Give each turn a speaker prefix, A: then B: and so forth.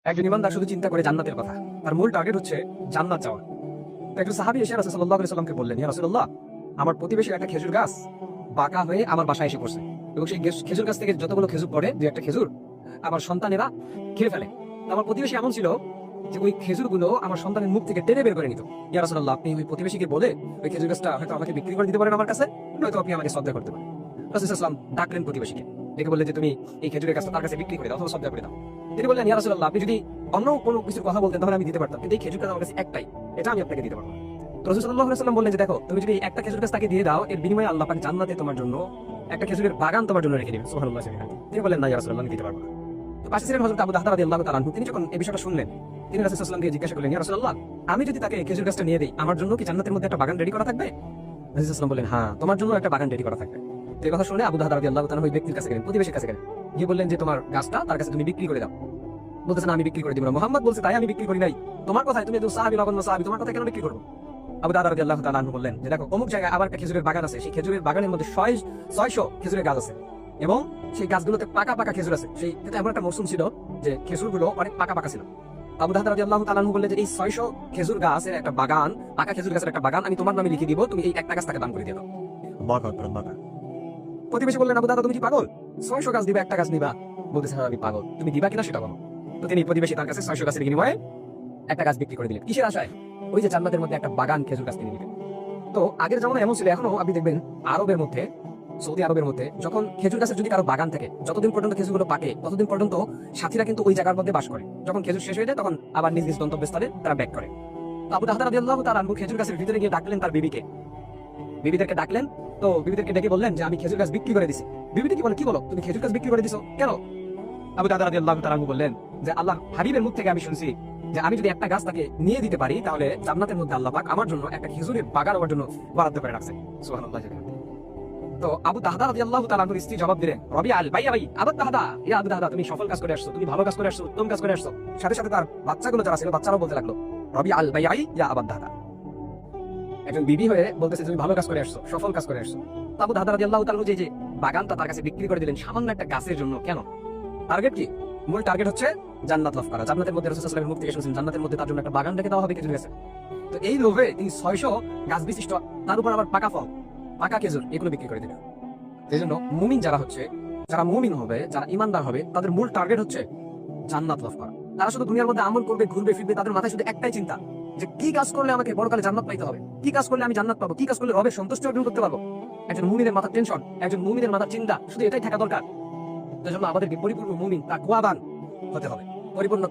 A: একজন ইমানদার শুধু চিন্তা করে জান্নাতের কথা, তার মূল টার্গেট হচ্ছে জান্নাত চাওয়া। তো একজন সাহাবী এসে রাসূল সাল্লাল্লাহু আলাইহি ওয়াসাল্লামকে বললেন, ইয়া রাসূলুল্লাহ, আমার প্রতিবেশীর একটা খেজুর গাছ বাঁকা হয়ে আমার বাসায় এসে পড়ছে এবং সেই খেজুর গাছ থেকে যতগুলো খেজুর পড়ে, দুই একটা খেজুর আমার সন্তানেরা খেয়ে ফেলে। আমার প্রতিবেশী এমন ছিল যে ওই খেজুরগুলো আমার সন্তানের মুখ থেকে টেনে বের করে নিত। ইয়া রাসূলুল্লাহ, আপনি ওই প্রতিবেশীকে বলে ওই খেজুর গাছটা হয়তো আমাকে বিক্রি করে দিতে পারেন আমার কাছে, নয়তো আপনি আমাকে সদকা করতে পারেন। রাসূল সাল্লাল্লাহু আলাইহি ওয়াসাল্লাম ডাকলেন প্রতিবেশীকে, ডেকে বললেন যে তুমি এই খেজুরের গাছটা তার কাছে বিক্রি করে দাও অথবা সদকা করে দাও। তিনি বললেন, ইয়া রাসূলুল্লাহ, আপনি যদি অন্য কোনো কিছুর কথা বলতেন তাহলে আমি দিতে পারতাম, কিন্তু এই খেজুর গাছ আমার কাছে একটাই, এটা আমি আপনাকে দিতে পারবো না। তো রাসূল সাল্লাল্লাহু আলাইহি ওয়াসাল্লাম বললেন যে দেখো, তুমি যদি একটা খেজুর গাছ তাকে দিয়ে দাও, এর বিনিময়ে আল্লাহ পাক জান্নাতে তোমার জন্য একটা খেজুরের বাগান তোমার জন্য রেখে দিবেন। সুবহানাল্লাহ। তিনি বললেন, না ইয়া রাসূলুল্লাহ, আমি দিতে পারবো না। তো পাশে ছিলেন হযরত আবু দাহদা রাদিয়াল্লাহু তাআলা আনহু। তিনি যখন এই বিষয়টা শুনলেন, তিনি রাসূল সাল্লাল্লাহু আলাইহি ওয়াসাল্লামকে জিজ্ঞাসা করলেন, ইয়া রাসূলুল্লাহ, আমি যদি তাকে খেজুর গাছটা নিয়ে দেই, আমার জন্য কি জান্নাতের মধ্যে একটা বাগান রেডি করা থাকবে? রাসূল সাল্লাল্লাহু আলাইহি ওয়াসাল্লাম বললেন, হ্যাঁ, তোমার জন্য একটা বাগান রেডি করা থাকবে। তো এই কথা শুনে আবু দাহদা রাদিয়াল্লাহু তাআলা ওই ব্যক্তির কাছে গেলেন, প্রতিবেশীর কাছে গেলেন, গিয়ে বললেন যে তোমার গাছটা তার কাছে তুমি বিক্রি করে দাও। বলতেছে, না, আমি বিক্রি করে দিব না, মুহাম্মদ বলছে তাই আমি বিক্রি করি নাই, তোমার কথায় তুমি তো সাহাবী নগণ্য সাহাবী, তোমার কথা কেন বিক্রি করবো? আবু দাহদা রাদিয়াল্লাহু তাআলা আনহু বললেন যে দেখো, অমুক জায়গায় আবার একটা খেজুরের বাগান আছে, সেই খেজুরের বাগানের মধ্যে 600 খেজুরের গাছ আছে এবং সেই গাছগুলোতে পাকা পাকা খেজুর আছে। সেই এটা এমন একটা মৌসুম ছিল যে খেজুরগুলো অনেক পাকা পাকা ছিল। আবু দাহদা রাদিয়াল্লাহু তাআলা আনহু বললেন যে এই 600 খেজুর গাছের একটা বাগান, পাকা খেজুর গাছের একটা বাগান আমি তোমার নামে লিখে দিব, তুমি এই একটা গাছ তাকে দান করে দিয়ে দাও। আল্লাহু আকবার, আল্লাহু আকবার। প্রতিবেশী বললেন, আবু দাহদা, তুমি কি পাগল? 600 গাছ দিবা, একটা গাছ নিবা? বলতেছে, হ্যাঁ, আমি পাগল, তুমি দিবা কিনা সেটা বলো। তো তিনি প্রতিবেশী তার কাছে 600 গাছের বিনিময়ে একটা গাছ বিক্রি করে দিলেন। কিসের আশায়? ওই যে জান্নাতের মধ্যে একটা বাগান খেজুর গাছ তিনি নিবেন। তো আগের জামানা এমন ছিল, এখনো আপনি দেখবেন আরবের মধ্যে, সৌদি আরবের মধ্যে যখন খেজুর গাছের যদি কারো বাগান থাকে, যতদিন পর্যন্ত খেজুরগুলো পাকে ততদিন পর্যন্ত সাথীরা কিন্তু ওই জায়গার মধ্যে বাস করে। যখন খেজুর শেষ হয়ে যায় তখন আবার নিজ নিজ গন্তব্যস্থলে তারা ব্যাক করে। তো আবু দাহদা রাদিয়াল্লাহু তাআলা আনহু খেজুর গাছের ভিতরে গিয়ে ডাকলেন তার বিবিদেরকে ডাকলেন। তো বিবিদেরকে ডেকে বললেন যে আমি খেজুর গাছ বিক্রি করে দিছি। বিবিটি কি বলে, কি বলো, তুমি খেজুর গাছ বিক্রি করে দিছো কেন? আবু দাহদা রাদিয়াল্লাহু তাআলা আনহু বললেন যে আল্লাহ হাবিবের মুখ থেকে আমি শুনছি যে আমি যদি একটা গাছ তাকে নিয়ে দিতে পারি তাহলে জান্নাতের মধ্যে আল্লাহ পাক আমার জন্য একটা খেজুরের বাগান আমার জন্য বরাদ্দ করে রাখছেন। সুবহানাল্লাহ। তো আবু দাহদা রাদিয়াল্লাহু তাআলা আনহুর স্ত্রী জবাব দিলেন, রবিআল ভাই আবু দাহদা, ইয়া আবু দাহদা, তুমি সফল কাজ করে আসছো, তুমি ভালো কাজ করে আসছো, উত্তম কাজ করে আসছো। সাথে সাথে তার বাচ্চাগুলো যারা ছিল, বাচ্চারাও বলতে লাগলো, রবিআল ভাই ইয়া আবু দাহদা। একজন বিবি হয়ে বলতেছে তুমি ভালো কাজ করে আসছো, সফল কাজ করে আসছো। তো আবু দাহদা রাদিয়াল্লাহু তাআলা যে বাগানটা তার কাছে বিক্রি করে দিলেন সামান্য একটা গাছের জন্য, কেন? টার্গেট কি? মূল টার্গেট হচ্ছে জান্নাত লাভ করা। জান্নাতের মধ্যে রাসূল সাল্লাল্লাহু আলাইহি ওয়াসাল্লামের মুখ থেকে শুনছেন জান্নাতের মধ্যে তার জন্য একটা বাগান রেখে দেওয়া হবে খেজুর গাছে। তো এই লোভে তিনি 600 গাছ বিশিষ্ট, তার উপর আবার পাকা ফল, পাকা খেজুর, এগুলো বিক্রি করে দিলেন। এই জন্য মুমিন যারা হচ্ছে, যারা মুমিন হবে, যারা ইমানদার হবে, তাদের মূল টার্গেট হচ্ছে জান্নাত লাভ করা। তারা শুধু দুনিয়ার মধ্যে আমল করবে, ঘুরবে ফিরবে, তাদের মাথায় শুধু একটাই চিন্তা যে কি কাজ করলে আমাকে বড়কালে জান্নাত পাইতে হবে, কি কাজ করলে আমি জান্নাত পাবো, কি কাজ করলে রবের সন্তুষ্টি অর্জন করতে পারবো। একজন মুমিনের মাথার টেনশন, একজন মুমিনের মাথার চিন্তা শুধু এটাই থাকা দরকার। এজন্য আমাদেরকে পরিপূর্ণ মুমিন তাকওয়াবান হতে হবে, পরিপূর্ণ